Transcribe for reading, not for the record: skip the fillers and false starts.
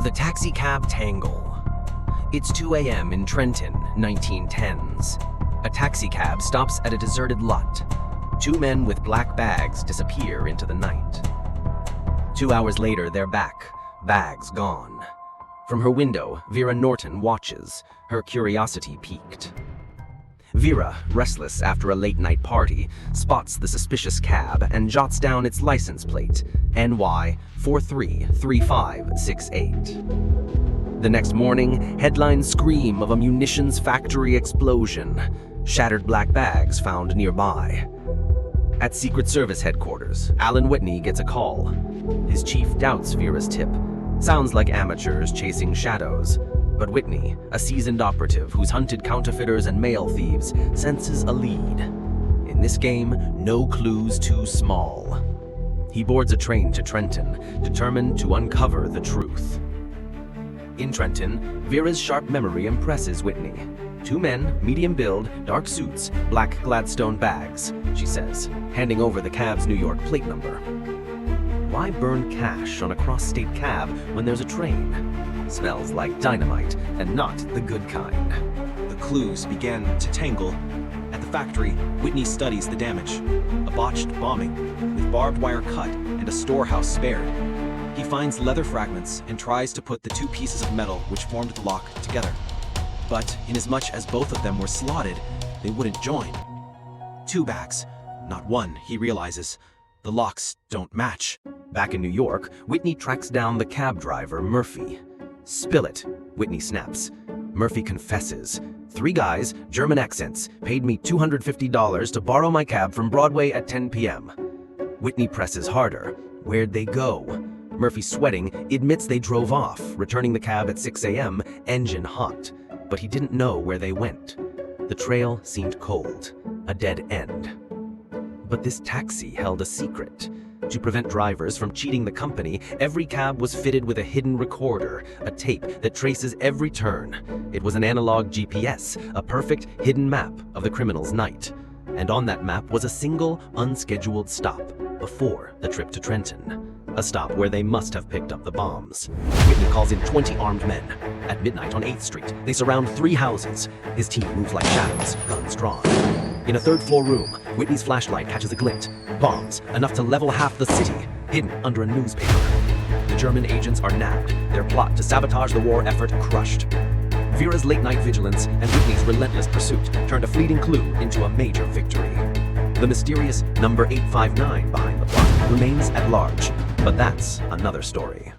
The taxicab tangle. It's 2 a.m. in Trenton, 1910s. A taxicab stops at a deserted lot. Two men with black bags disappear into the night. 2 hours later, they're back, bags gone. From her window, Vera Norton watches, her curiosity piqued. Vera, restless after a late-night party, spots the suspicious cab and jots down its license plate, NY 433568. The next morning, headlines scream of a munitions factory explosion, shattered black bags found nearby. At Secret Service headquarters, Alan Whitney gets a call. His chief doubts Vera's tip. Sounds like amateurs chasing shadows. But Whitney, a seasoned operative who's hunted counterfeiters and mail thieves, senses a lead. In this game, no clue's too small. He boards a train to Trenton, determined to uncover the truth. In Trenton, Vera's sharp memory impresses Whitney. Two men, medium build, dark suits, black Gladstone bags, she says, handing over the cab's New York plate number. Why burn cash on a cross-state cab when there's a train? Smells like dynamite, and not the good kind. The clues began to tangle. At the factory, Whitney studies the damage. A botched bombing, with barbed wire cut and a storehouse spared. He finds leather fragments and tries to put the two pieces of metal which formed the lock together. But inasmuch as both of them were slotted, they wouldn't join. Two bags, not one, he realizes. The locks don't match. Back in New York, Whitney tracks down the cab driver, Murphy. Spill it, Whitney snaps. Murphy confesses. 3 guys, German accents, paid me $250 to borrow my cab from Broadway at 10 p.m. Whitney presses harder. Where'd they go? Murphy, sweating, admits they drove off, returning the cab at 6 a.m., engine hot. But he didn't know where they went. The trail seemed cold, a dead end. But this taxi held a secret. To prevent drivers from cheating the company, every cab was fitted with a hidden recorder, a tape that traces every turn. It was an analog GPS, a perfect hidden map of the criminal's night. And on that map was a single, unscheduled stop before the trip to Trenton. A stop where they must have picked up the bombs. Whitney calls in 20 armed men. At midnight on 8th Street, they surround 3 houses. His team moves like shadows, guns drawn. In a third-floor room, Whitney's flashlight catches a glint. Bombs, enough to level half the city, hidden under a newspaper. The German agents are nabbed, their plot to sabotage the war effort crushed. Vera's late-night vigilance and Whitney's relentless pursuit turned a fleeting clue into a major victory. The mysterious number 859 behind the plot remains at large, but that's another story.